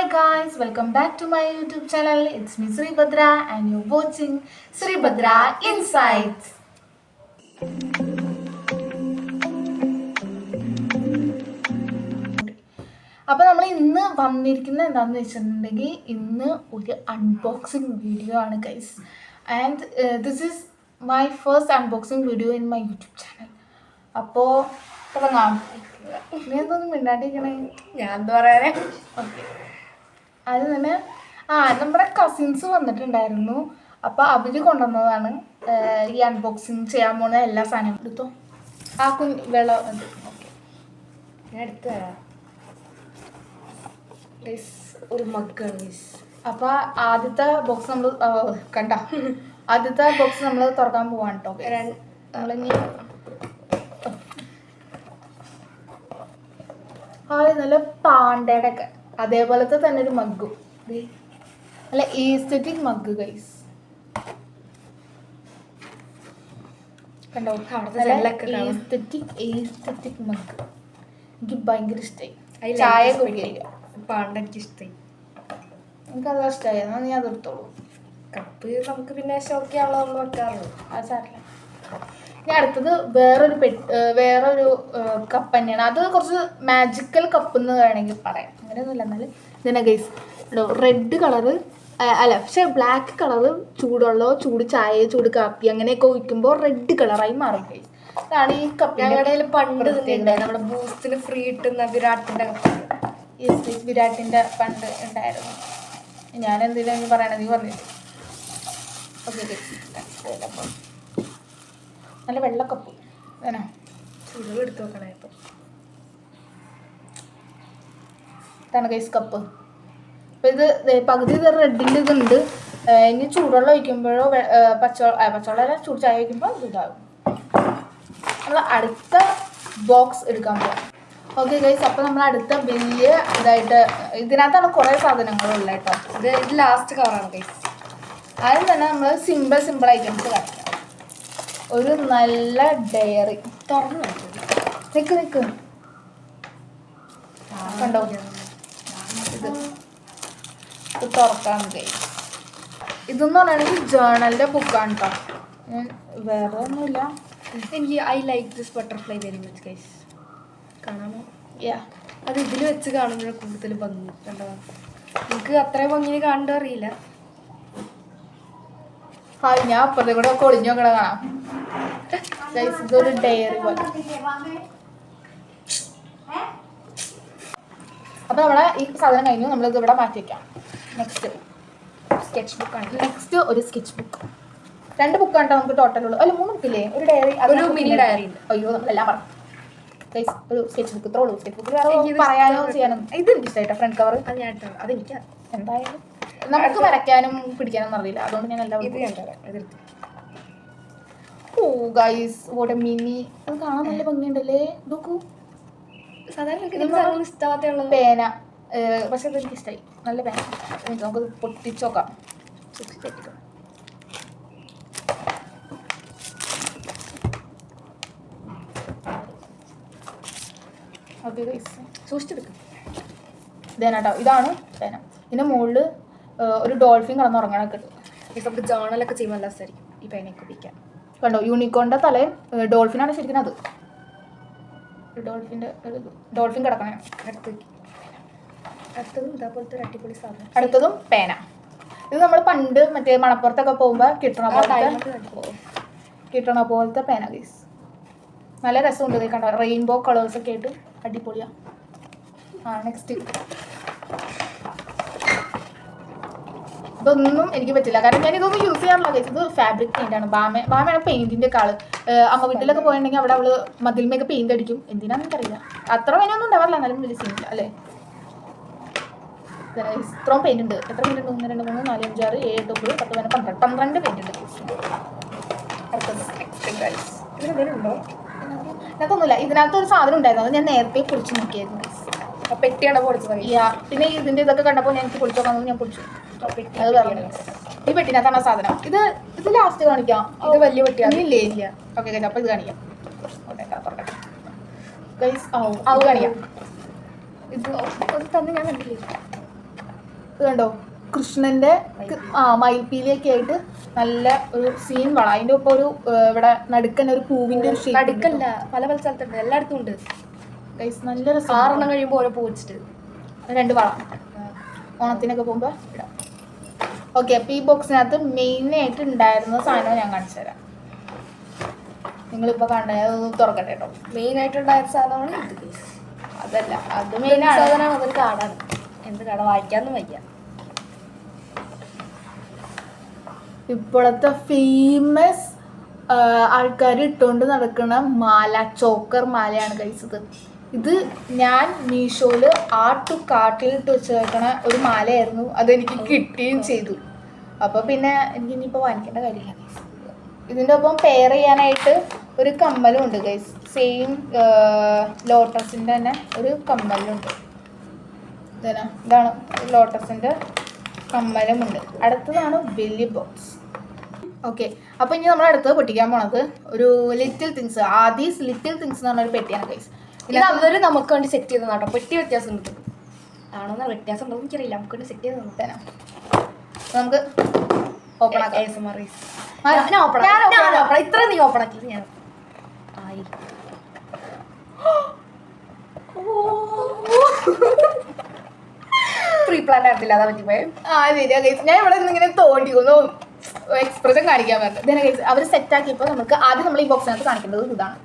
Hi guys, welcome back to my YouTube channel. It's me Sribhadra and you're watching Sribhadra Insights. അപ്പോൾ നമ്മൾ ഇന്ന് വന്നിരിക്കുന്നത് എന്താണെന്ന് വെച്ചിട്ടുണ്ടെങ്കിൽ ഇന്ന് ഒരു അൺബോക്സിങ് വീഡിയോ ആണ് guys. And this is my first unboxing video in my YouTube channel. അപ്പോൾ തുടങ്ങാം. നീ എന്തൊന്നും മിണ്ടാണ്ടിരിക്കണേ? ഞാൻ എന്താ പറയാനേ. ഓക്കെ, അത് തന്നെ നമ്മുടെ കസിൻസ് വന്നിട്ടുണ്ടായിരുന്നു. അപ്പോൾ അവർ കൊണ്ടുവന്നതാണ് ഈ അൺബോക്സിങ് ചെയ്യാൻ പോകുന്ന എല്ലാ സാധനങ്ങളും. എടുത്തോ ആ വെള്ളം. ഓക്കെ, ഞാൻ എടുത്തു തരാം. ഒരു മഗ്ഗാണ്. അപ്പോൾ ആദ്യത്തെ ബോക്സ് നമ്മൾ കണ്ട ആദ്യത്തെ ബോക്സ് നമ്മൾ തുറക്കാൻ പോവാണ് കേട്ടോ. നമ്മളിനി നല്ല പാണ്ടയുടെ ഒക്കെ അതേപോലത്തെ തന്നെ ഒരു മഗ്ഗും, നല്ല ഈസ്തെറ്റിക് മഗ് ഗൈസ്. കണ്ടോ, ഈസ്തെറ്റിക് മഗ് എനിക്ക് ഭയങ്കര ഇഷ്ടമായി. ചായ കുടിക്കില്ല, പാണ്ട എനിക്ക് ഇഷ്ടമായി. എനിക്കത് ഇഷ്ടമായി. എന്നാൽ നീ അതെടുത്തോളൂ. കപ്പ് നമുക്ക് പിന്നെ ഷോക്കിയാണല്ലോ നമ്മൾ വെക്കാറുള്ളൂ. അത് സാറില്ല. ഇനി അടുത്തത് വേറൊരു കപ്പ് തന്നെയാണ്. അത് കുറച്ച് മാജിക്കൽ കപ്പ് എന്ന് വേണമെങ്കിൽ പറയാം. അങ്ങനെയൊന്നുമില്ല, എന്നാലും ഇതിനെ ഗൈസ് റെഡ് കളറ് അല്ല, പക്ഷെ ബ്ലാക്ക് കളറ് ചൂടുള്ളോ, ചൂട് ചായ, ചൂട് കാപ്പി അങ്ങനെയൊക്കെ ഒഴിക്കുമ്പോൾ റെഡ് കളറായി മാറും ഗൈസ്. അതാണ് ഈ കപ്പ്. ഞങ്ങളുടെ പണ്ട് നമ്മുടെ ബൂസ്റ്റിന് ഫ്രീ കിട്ടുന്ന വിരാട്ടിൻ്റെ കപ്പ്. വിരാട്ടിൻ്റെ പണ്ട് ഉണ്ടായിരുന്നു. ഞാൻ എന്തെങ്കിലും പറയണത് നീ പറഞ്ഞിട്ട്. ഓക്കെ ഗൈസ്, നല്ല വെള്ളക്കപ്പ് വേണോ? ചൂടുകൾ എടുത്ത് നോക്കണേ. ഇപ്പം ഇതാണ് ഗൈസ് കപ്പ്. അപ്പം ഇത് പകുതി ഇത് റെഡിൻ്റെ ഇതുണ്ട്. ഇനി ചൂടുവെള്ളം ഒഴിക്കുമ്പോഴോ പച്ചവെള്ളം ചൂട് ചായ ഒഴിക്കുമ്പോൾ ഇതാകും. നമ്മൾ അടുത്ത ബോക്സ് എടുക്കാൻ പോകും. ഓക്കെ ഗൈസ്, അപ്പോൾ നമ്മൾ അടുത്ത വലിയ ഇതായിട്ട് ഇതിനകത്താണ് കുറേ സാധനങ്ങളുള്ളത് കേട്ടോ. ഇത് ലാസ്റ്റ് കവറാണ് ഗൈസ്. ആദ്യം തന്നെ നമ്മൾ സിമ്പിൾ ഐറ്റംസ് കാണിക്കാം. ഒരു നല്ല ഡയറി തുറന്നു നിൽക്ക് കണ്ടോ. ഇത് തുറക്കാൻ ഗൈസ്. ഇതെന്ന് പറയുകയാണെങ്കിൽ ജേണലിൻ്റെ ബുക്കാണ് കേട്ടോ. വേറെ ഒന്നുമില്ല. എനിക്ക് I like this butterfly very much guys. കാണാമോ? അത് ഇതിൽ വെച്ച് കാണുമ്പോൾ കൂടുതൽ ഭംഗി. കണ്ടോ, എനിക്ക് അത്രയും ഭംഗിയിൽ കാണേണ്ട അറിയില്ല. ഹായ്, ഞാൻ അപ്പുറത്തെ കൂടെ ഒക്കെ ഒളിഞ്ഞു നോക്കണ കാണാം ഗൈസ്. ഇതൊരു ഡയറി പോലെ. അപ്പോൾ നമ്മളെ ഈ സാധനം കഴിഞ്ഞു. നമ്മളിത് ഇവിടെ മാറ്റി വയ്ക്കാം. നെക്സ്റ്റ് സ്കെച്ച് ബുക്കാണ്. നെക്സ്റ്റ് ഒരു സ്കെച്ച് ബുക്ക്. 2 ബുക്കാണ് കേട്ടോ നമുക്ക് ടോട്ടലുള്ളൂ. അല്ല 3 ബുക്കില്ലേ? ഒരു ഡയറി, ഒരു മിനി ഡയറി ഉണ്ട്. അയ്യോ, നമ്മളെല്ലാം പറഞ്ഞു ഗൈസ്. ഒരു സ്കെച്ച് ബുക്ക് ഇത്രേ ഉള്ളൂ. സ്കെച്ച് ബുക്കിൽ പറയാനോ ചെയ്യാനോ ഇത് എനിക്ക് ഇഷ്ടമായിട്ടോ. ഫ്രണ്ട് കവർ അതെനിക്ക് എന്തായാലും നമുക്ക് വരയ്ക്കാനും പിടിക്കാനും അറിയില്ല, അതുകൊണ്ട് ഞാൻ എല്ലാം ഓ ഗൈസ് വാട്ട് എ മിനി. അത് കാണാൻ നല്ല ഭംഗിയുണ്ടല്ലേ. നോക്കൂ, സാധാരണ ഇഷ്ടമാത്തുള്ള പേന. പക്ഷെ അതെനിക്ക് ഇഷ്ടമായി. നല്ല പേന. നമുക്ക് പൊട്ടിച്ച് നോക്കാം. Okay guys, സൂക്ഷിച്ചെടുക്കും. ഇതേനാട്ടോ, ഇതാണ് പേന. ഇതിൻ്റെ മുകളിൽ ഒരു ഡോൾഫിൻ കിടന്നുറങ്ങണൊക്കെ ഉണ്ട്. നമുക്ക് ജേണലൊക്കെ ചെയ്യുമ്പോൾ നല്ല രസമായിരിക്കും ഈ പേനയൊക്കെ ഉപയോഗിക്കാൻ. കണ്ടോ, യൂണിക്കോണിൻ്റെ തലയും ഡോൾഫിനാണ് ശരിക്കും. അത് ഡോൾഫിൻ കിടക്കണേ. അടുത്തതും ഇതേപോലത്തെ ഒരു അടിപൊളി സാധനം. അടുത്തതും പേന. ഇത് നമ്മൾ പണ്ട് മറ്റേ മണപ്പുറത്തൊക്കെ പോകുമ്പോൾ കിട്ടണ പോലത്തെ പേന ഗൈസ്. നല്ല രസമുണ്ട്. കണ്ടോ, റെയിൻബോ കളേഴ്സൊക്കെ ആയിട്ട് അടിപൊളിയാണ്. നെക്സ്റ്റ് ഇതൊന്നും എനിക്ക് പറ്റില്ല, കാരണം ഞാൻ ഇതൊന്നും യൂസ് ചെയ്യാറില്ല ഗൈസ്. ഇത് ഫാബ്രിക് പെയിൻ്റാണ്. ബാമയാണ് പെയിൻറ്റിൻ്റെ ഒക്കെ ആള്. അമ്മ വീട്ടിലൊക്കെ പോയിട്ടുണ്ടെങ്കിൽ അവിടെ അവള് മതിൽമയൊക്കെ പെയിൻ്റ് അടിക്കും. എന്തിനാന്ന് എനിക്കറിയില്ല. അത്ര വിലയൊന്നും ഉണ്ടാവാറില്ല, എന്നാലും വലിയ സീനില്ല അല്ലേ. ഇത്രയും പെയിൻ്റ് ഉണ്ട്. എത്ര പെയിൻ്റ് ഉണ്ട്? 1 2 3 4 5 6 7 8 9 10 11 12 പെയിൻ്റ് ഉണ്ട്. അടുത്തത് ഇതിനെന്തെങ്കിലുണ്ടോ? ഇതിനകത്തൊന്നുമില്ല. ഇതിനകത്ത് ഒരു സാധനം ഉണ്ടായിരുന്നു, അത് ഞാൻ നേരത്തെ പൊളിച്ച് നോക്കിയായിരുന്നു. പെട്ടിയാണ് പൊളിച്ചത്. പിന്നെ ഇതിൻ്റെ ഇതൊക്കെ കണ്ടപ്പോൾ ഞാൻ എനിക്ക് പൊളിച്ചു നോക്കാൻ ഞാൻ പൊളിച്ചു. അത് പറഞ്ഞു. ഈ പെട്ടിനകത്താണ് ആ സാധനം. ഇത് ലാസ്റ്റ് കാണിക്കാം. ഇത് വലിയ പെട്ടിയാണ്. ഇല്ലേ? ഇല്ല. ഓക്കെ ഗൈസ്, അപ്പോൾ ഇത് കാണിക്കാം. ഗൈസ് അത് കാണിക്കാം. ഇത് തന്നെ ഞാൻ കണ്ടില്ലേ. ഇത് കണ്ടോ കൃഷ്ണന്റെ മയിൽപ്പീലിയൊക്കെ ആയിട്ട് നല്ല ഒരു സീൻ വള. അതിന്റെ ഒപ്പം ഒരു ഇവിടെ നടുക്കൻ ഒരു പൂവിന്റെ ഒരു ഷേപ്പ്. നടുക്കല്ല, പല പല സ്ഥലത്തുണ്ട്, എല്ലായിടത്തും ഉണ്ട്. നല്ല രസം. 6 എണ്ണം കഴിയുമ്പോൾ ഓരോ പൂ വെച്ചിട്ട് 2 വള ഓണത്തിനൊക്കെ പോകുമ്പോൾ ഇടാം. ഓക്കെ, അപ്പോൾ ഈ ബോക്സിനകത്ത് മെയിനായിട്ട് ഉണ്ടായിരുന്ന സാധനം ഞാൻ കാണിച്ചു തരാം. നിങ്ങളിപ്പോൾ കണ്ട തുറക്കട്ടെ കേട്ടോ. മെയിനായിട്ടുണ്ടായ സാധനമാണ് ഇത്. അതല്ല, അത് മെയിനാണ് സാധനം. അതൊരു കാർഡാണ്. എന്ത് കാർഡ് വായിക്കാനും വയ്യ. ഇപ്പോഴത്തെ ഫേമസ് ആൾക്കാർ ഇട്ടുകൊണ്ട് നടക്കുന്ന മാല, ചോക്കർ മാലയാണ് കഴിച്ചത്. ഇത് ഞാൻ മീഷോയിൽ കാർട്ടിൽ ഇട്ട് വെച്ചേക്കണ ഒരു മാലയായിരുന്നു. അതെനിക്ക് കിട്ടുകയും ചെയ്തു. അപ്പോൾ പിന്നെ എനിക്ക് ഇനിയിപ്പോൾ വാങ്ങിക്കേണ്ട കാര്യമില്ല. ഇതിൻ്റെ ഒപ്പം പെയർ ചെയ്യാനായിട്ട് ഒരു കമ്മലും ഉണ്ട് ഗൈസ്. സെയിം ലോട്ടസിൻ്റെ തന്നെ ഒരു കമ്മലുണ്ട്. ഇതാണ് ലോട്ടസിൻ്റെ കമ്മലുമുണ്ട്. അടുത്തതാണ് വലിയ ബോക്സ്. ഓക്കെ, അപ്പോൾ ഇനി നമ്മൾ അടുത്തത് പൊട്ടിക്കാൻ പോണത് ഒരു little things, Aadhi's little things എന്ന് പറഞ്ഞൊരു പെട്ടിയാണ് ഗൈസ്. ഇത് അവർ നമുക്ക് വേണ്ടി സെറ്റ് ചെയ്ത് കേട്ടോ. പെട്ടി വ്യത്യാസം ഉണ്ട്. ആണോന്ന് വ്യത്യാസം ഉണ്ടോ എനിക്കറിയില്ല. നമുക്ക് വേണ്ടി സെറ്റ് ചെയ്ത് തരാം. നമുക്ക് ഓപ്പൺ ആക്കാം. ഇത്ര നീ ഓപ്പൺ ആക്കി ഞാൻ ആയി. പ്രീ പ്ലാൻ ആയിരുന്നില്ല, അതാ പറ്റിപ്പോയി. ശരിയാ ഗൈസ്. ഞാൻ ഇവിടെ നിന്ന് ഇങ്ങനെ തോണ്ടിക്കുന്നു എക്സ്പ്രഷൻ കാണിക്കാൻ പറ്റും. അവർ സെറ്റാക്കിയപ്പോൾ നമുക്ക് ആദ്യം നമ്മൾ ഈ ബോക്സിനകത്ത് കാണിക്കേണ്ടത് ഇതാണ്.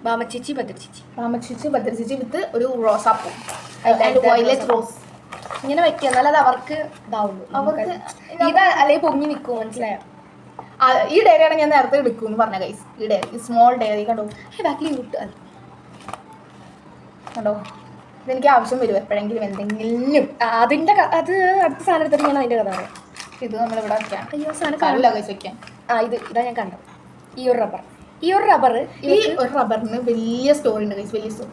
ബാമച്ചേച്ചി ഭദ്രച്ചേച്ചി വിത്ത് ഒരു റോസാപ്പൂ, വയലറ്റ് റോസ്. ഇങ്ങനെ വെക്കുക, എന്നാലും അത് അവർക്ക് ഇതാവുള്ളൂ. അവർക്ക് ഇത് അല്ലെങ്കിൽ പൊങ്ങി നിൽക്കും. മനസ്സിലായോ? ഈ ഡയറിയാണ് ഞാൻ നേരത്തെ എടുക്കുമെന്ന് പറഞ്ഞ ഗൈസ്. ഈ ഡയറി, സ്മോൾ ഡയറി കണ്ടോ. ബാക്കിൽ കണ്ടോ, ഇതെനിക്ക് ആവശ്യം വരും എപ്പോഴെങ്കിലും എന്തെങ്കിലും. അതിൻ്റെ അത് അടുത്ത സാധനം എടുത്തിട്ട് ഞാൻ അതിൻ്റെ കഥ പറയാം. ഇത് നമ്മളിവിടെ വെക്കാം. അയ്യോ, സാധനം കാണില്ല ഗൈസ് വെക്കാൻ. ഇതാ ഞാൻ കണ്ടത്. ഈ ഒരു റബ്ബറിന് വലിയ സ്റ്റോറി ഉണ്ട് ഗൈസ്. വലിയ സ്റ്റോറി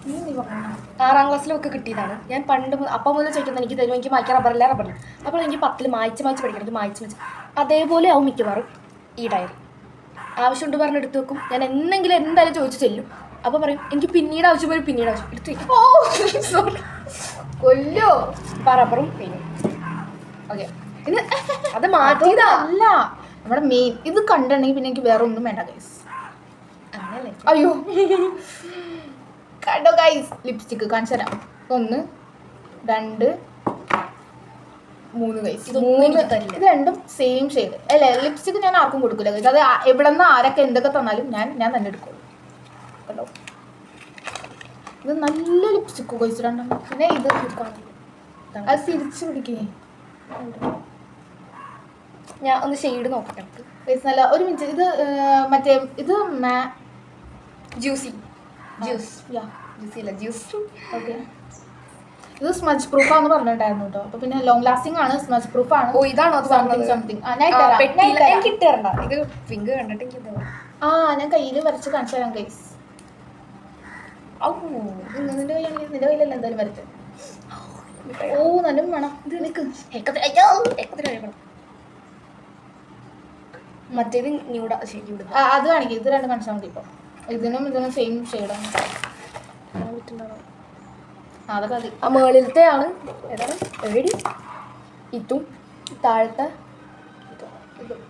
6ാം ക്ലാസ്സിലൊക്കെ കിട്ടിയതാണ്. ഞാൻ പണ്ട് അപ്പം മുതൽ ചോദിക്കുന്നത് എനിക്ക് തരും, എനിക്ക് മായ്ക്കാൻ റബ്ബറില്ല. അപ്പോൾ എനിക്ക് 10ൽ മായ്ച്ച് പഠിക്കണം. എനിക്ക് മായ്ച്ച് അതേപോലെ ആവും മിക്കവാറും ഈ ഡയറി. ആവശ്യമുണ്ട് പറഞ്ഞ് എടുത്ത് വെക്കും. ഞാൻ എന്തെങ്കിലും എന്തായാലും ചോദിച്ചു ചെല്ലും. അപ്പോൾ പറയും എനിക്ക് പിന്നീട് ആവശ്യം വരും, എടുത്ത് വെക്കും. കൊല്ലോ റബ്ബറും പെയിനും. ഓക്കെ, ഇത് അത് മാറ്റിയതല്ല നമ്മുടെ മെയിൻ. ഇത് കണ്ടിട്ടുണ്ടെങ്കിൽ പിന്നെ എനിക്ക് വേറെ ഒന്നും വേണ്ട ഗൈസ്. അങ്ങനെയല്ലേ? അയ്യോ കണ്ടോ ഗൈസ്, ലിപ്സ്റ്റിക്ക് കാണിച്ചു തരാം. 1 2 3 ഗൈസ്. ഇത് രണ്ടും സെയിം ഷെയ്ഡ് അല്ലേ. ലിപ്സ്റ്റിക്ക് ഞാൻ ആർക്കും കൊടുക്കില്ല ഗൈസ്. അത് എവിടെ നിന്ന് ആരൊക്കെ എന്തൊക്കെ തന്നാലും ഞാൻ തന്നെ എടുക്കുള്ളൂ. കണ്ടോ, ഇത് നല്ല ലിപ്സ്റ്റിക്ക് ഗൈസ്. രണ്ടെണ്ണം. പിന്നെ ഇത് അത് തിരിച്ചു പിടിക്കേ. ഞാൻ ഒന്ന് ഷെയ്ഡ് നോക്കട്ടെ ഗൈസ്. നല്ല ഒരു മിനിറ്റ്. ഇത് മറ്റേ ഇത് ജ്യൂസി ഓക്കെ. ഇത് സ്മജ് പ്രൂഫാന്ന് പറഞ്ഞിട്ടുണ്ടായിരുന്നു കേട്ടോ. അപ്പൊ പിന്നെ ലോങ് ലാസ്റ്റിംഗ് ആണ്, സ്മജ് പ്രൂഫ് ആണ്. ഓ, ഇതാണോ അത്? സംതിങ് എനിക്ക് ഇട്ടേരണ്ട. ഇത് പിങ്ക് കണ്ടിട്ട് എനിക്ക് ഞാൻ കയ്യിൽ വരച്ച് കാണിച്ചു തരാം ഗൈസ്. നിന്റെ കയ്യിലല്ല എന്തായാലും വരച്ച്. ഓ, നല്ല വേണം. ഇത് നിനക്ക് മറ്റേത് ന്യൂഡാ ശരി. അത് കാണിക്കും. ഇത് രണ്ടും കാണിച്ചാൽ മതി. ഇപ്പോൾ ഇതിനും സെയിം ഷെയ്ഡാണ്. അതൊക്കെ മതി. ആ മുകളിലത്തെ ആണ് ഏതാണ് എവിടെ ഇതും താഴത്തെ ഇതും.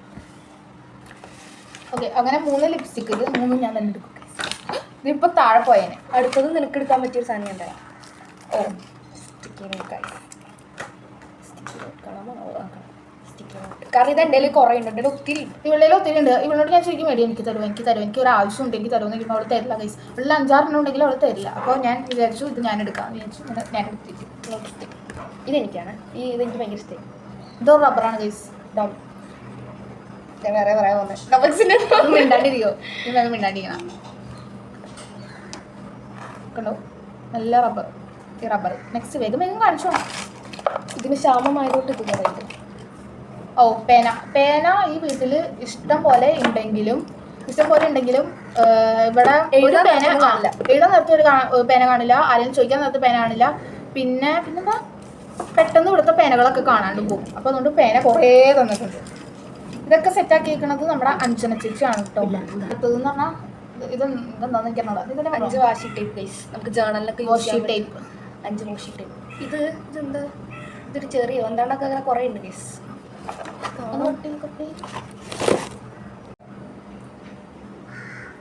ഓക്കെ, അങ്ങനെ 3 ലിപ്സ്റ്റിക്ക്. ഇത് 3 ഞാൻ തന്നെ എടുക്കും. ഇതിപ്പോൾ താഴെ പോയേനെ. അടുത്തത് നിനക്ക് എടുക്കാൻ പറ്റിയൊരു സാധനം ഞാൻ തരാം. ഓ, കാരണം ഇത് എൻ്റെ കുറേ ഉണ്ട്. എൻ്റെ ഒത്തിരി ഒത്തിരി ഉണ്ട്. ഇവളോട് ഞാൻ ശരിക്കും മേടി എനിക്ക് തരും എനിക്ക് ഒരു ആവശ്യം ഉണ്ട്, എനിക്ക് തരുമെന്ന് ചോദിക്കുമ്പോൾ അവൾ തരില്ല ഗൈസ്. ഉള്ള 5-6 എണ്ണം ഉണ്ടെങ്കിൽ അവൾ തരില്ല. അപ്പോൾ ഞാൻ വിചാരിച്ചു ഇത് ഞാൻ എടുക്കാം വിചാരിച്ചു. ഞാൻ എടുത്തിട്ട് ഇതെനിക്കാണ്. ഇതെനിക്ക് ഭയങ്കര ഇഷ്ടമായി. ഇതൊരു റബ്ബറാണ് ഗൈസ്. ഞാൻ വേറെ പറയാൻ വന്നത് മിണ്ടാണ്ടിരിക്കോ. ഇത് മിണ്ടാണ്ടിരിക്കണം. കണ്ടോ, നല്ല റബ്ബർ. ഈ റബ്ബർ നെക്സ്റ്റ് വേഗം കാണിച്ചോ. ഇതിന് ക്ഷാമമായതുകൊണ്ട് ഇത് പറയുന്നത്. ഓ, പേന ഈ വീട്ടിൽ ഇഷ്ടം പോലെ ഉണ്ടെങ്കിലും ഇവിടെ ഒരു പേന കാണില്ല. എഴുതാൻ നേരത്തെ ഒരു പേന കാണില്ല. ആരെങ്കിലും ചോദിക്കാൻ നേരത്തെ പേന കാണില്ല. പിന്നെന്താ പെട്ടെന്ന് ഇവിടുത്തെ പേനകളൊക്കെ കാണാണ്ട് പോകും. അപ്പോൾ അതുകൊണ്ട് പേന കുറേ തന്നിട്ടുണ്ട്. ഇതൊക്കെ സെറ്റാക്കിയിരിക്കുന്നത് നമ്മുടെ അഞ്ജന ചേച്ചിയാണ് കേട്ടോ. അടുത്തതെന്ന് പറഞ്ഞാൽ ഇതെന്താന്ന് എനിക്കറിഞ്ഞൂടാ. ഇതിന്റെ 5 വാഷി ടേപ്പ് ഗൈസ്. നമുക്ക് ജേർണലിലൊക്കെ വാഷി ടേപ്പ്. 5 വാഷി ടേപ്പ്. ഇതെന്താ? ഇതൊരു ചെറിയോ എന്താണ്ടൊക്കെ അങ്ങനെ കുറേ ഉണ്ട് ഗൈസ്.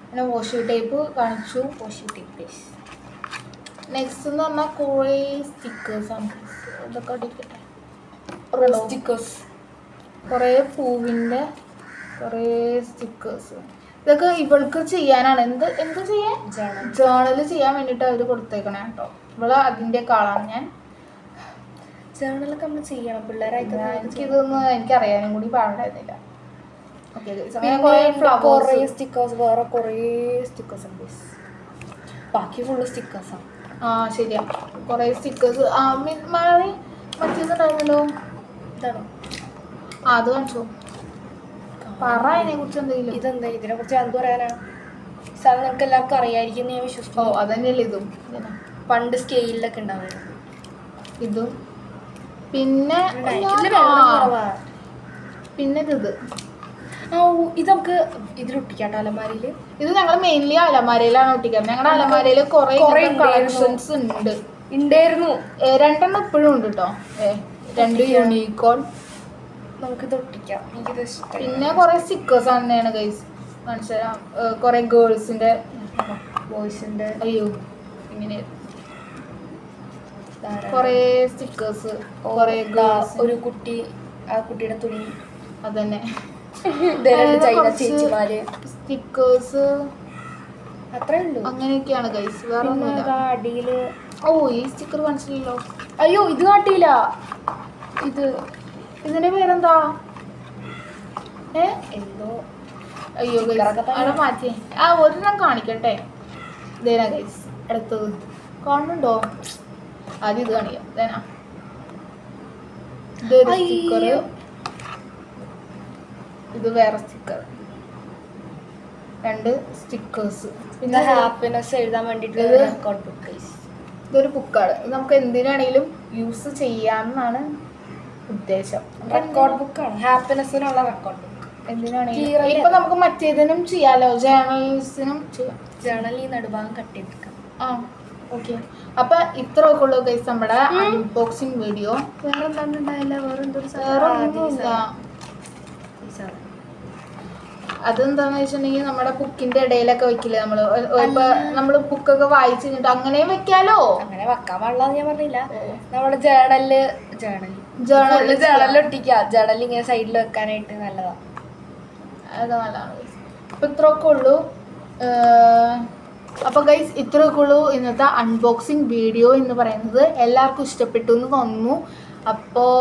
പിന്നെ വാഷി ടേപ്പ് കാണിച്ചു. വാഷി ടേപ്പ് ഗൈസ്. നെക്സ്റ്റ് എന്ന് പറഞ്ഞാൽ കുറേ സ്റ്റിക്കേഴ്സാണ്. ഇതൊക്കെ ഒട്ടിക്കട്ടെ. സ്റ്റിക്കേഴ്സ്, കുറേ പൂവിൻ്റെ കുറേ സ്റ്റിക്കേഴ്സ്. ഇതൊക്കെ ഇവൾക്ക് ചെയ്യാനാണ്. എന്ത് ചെയ്യാൻ? ജേണൽ ചെയ്യാൻ വേണ്ടിയിട്ട് അവർ കൊടുത്തേക്കണേ കേട്ടോ. ഇവള് അതിൻ്റെ കാളാണ്. ഞാൻ ജേണലൊക്കെ നമ്മൾ ചെയ്യണം പിള്ളേരായിട്ട്. എനിക്കിതൊന്നും എനിക്കറിയാനും കൂടി പാടുണ്ടായിരുന്നില്ല. ഓക്കെ, കുറേ സ്റ്റിക്കേഴ്സ്, വേറെ കുറേ സ്റ്റിക്കേഴ്സ് ഉണ്ട്. ബാക്കി ഫുള്ള് സ്റ്റിക്കേഴ്സാണ്. ആ ശരിയാ, കുറേ സ്റ്റിക്കേഴ്സ്. മാറി മറ്റേതുണ്ടായിരുന്നല്ലോ. ഇതാണോ? അത് കാണിച്ചോ, പറ അതിനെ കുറിച്ച് എന്തെങ്കിലും. ഇതെന്താ, ഇതിനെ കുറിച്ച് എന്ത് പറയാനാണ്? സാധനം നിങ്ങൾക്ക് എല്ലാവർക്കും അറിയാമായിരിക്കും ഞാൻ വിശ്വസിച്ചു. ഓ അതന്നെയല്ലേ ഇതും. പണ്ട് സ്കെയിലൊക്കെ ഉണ്ടാവുമായിരുന്നു ഇതും. പിന്നെ പിന്നെ ഇത് ഇത് നമുക്ക് ഇതിലൊട്ടിക്കാട്ടോ അലമാരിയിൽ. ഇത് ഞങ്ങൾ മെയിൻലി അലമാരയിലാണ് ഒട്ടിക്കുന്നത്. ഞങ്ങളുടെ അലമാരയിൽ കുറേ കളക്ഷൻസ് ഉണ്ടായിരുന്നു. 2 ഇപ്പോഴും ഉണ്ട് കേട്ടോ. 2 യൂണിക്കോൺ. നമുക്കിത് ഒട്ടിക്കാം, എനിക്കിത് ഇഷ്ടം. പിന്നെ കുറേ സ്റ്റിക്കേഴ്സ് തന്നെയാണ് ഗൈസ് മനസ്സിലാ. കുറേ ഗേൾസിൻ്റെ ബോയ്സിൻ്റെ. അയ്യോ ഇങ്ങനെ കുറേ സ്റ്റിക്കേഴ്സ്, കുറേ ഗേൾസ്. ഒരു കുട്ടി, ആ കുട്ടിയുടെ തുണി അതന്നെ. ചേച്ചിമാര് സ്റ്റിക്കേഴ്സ് അത്രേ ഉള്ളൂ. അങ്ങനെയൊക്കെയാണ് ഗൈസ്, വേറെ ഒന്നുമില്ല. അടിയില് ഓ ഈ സ്റ്റിക്കർ കാണിച്ചില്ലല്ലോ. അയ്യോ ഇത് കാട്ടിയില്ല. ഇതിന്റെ പേരെന്താ? എന്തോ. അയ്യോ അവിടെ മാറ്റി. ഒരെണ്ണം കാണിക്കട്ടെ. ഇതേനാ ഗൈസ് അടുത്തത് കാണുന്നുണ്ടോ? ആദ്യം ഇത് കാണിക്കാം. ഇതേനാ ഇതൊരു സ്റ്റിക്കർ, ഇത് വേറെ സ്റ്റിക്കർ. 2 സ്റ്റിക്കേഴ്സ്. പിന്നെ ഹാപ്പിനെസ് എഴുതാൻ വേണ്ടിയിട്ട് ഇതൊരു ബുക്കാണ്. ഇത് നമുക്ക് എന്തിനാണെങ്കിലും യൂസ് ചെയ്യാമെന്നാണ് ഉദ്ദേശം. റെക്കോർഡ് ബുക്കാണ്, ഹാപ്പിനെസ്സിനുള്ള റെക്കോർഡ് ബുക്ക്. എന്തിനാണെങ്കിലും ഇപ്പൊ നമുക്ക് മറ്റേതിനും ചെയ്യാലോ, ജേർണൽസിനും ചെയ്യാം. ജേർണൽ ഈ നടുഭാഗം കട്ട് ചെയ്തെടുക്കാം. ഓക്കെ, അപ്പൊ ഇത്രയൊക്കെ ഉള്ളൂ ഗൈസ് നമ്മുടെ അൺബോക്സിങ് വീഡിയോ. വേറെ എന്താണ് ഉണ്ടായില്ല? വേറെ ഒന്നുമില്ല. അതെന്താന്ന് വെച്ചിട്ടുണ്ടെങ്കിൽ നമ്മുടെ ബുക്കിന്റെ ഇടയിലൊക്കെ വെക്കില്ലേ നമ്മള്. ഇപ്പൊ നമ്മള് ബുക്കൊക്കെ വായിച്ചു കഴിഞ്ഞിട്ട് അങ്ങനെ വെക്കാലോ. അങ്ങനെ വെക്കാൻ പാടില്ല ഞാൻ പറഞ്ഞില്ല. നമ്മുടെ ജേർണലിൽ ഒട്ടിക്കുക. ജേർണൽ ഇങ്ങനെ സൈഡിൽ വെക്കാനായിട്ട് നല്ലതാ. അതൊക്കെ നല്ലതാണ്. അപ്പൊ ഇത്രയൊക്കെ ഉള്ളൂ. അപ്പോൾ ഗൈസ് ഇത്രയൊക്കെ ഉള്ളൂ ഇന്നത്തെ അൺബോക്സിങ് വീഡിയോ എന്ന് പറയുന്നത്. എല്ലാവർക്കും ഇഷ്ടപ്പെട്ടു എന്ന് തോന്നുന്നു. അപ്പോൾ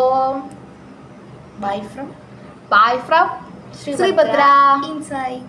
ബൈ ഫ്രം ശ്രീഭദ്ര ഇൻസൈഡ്.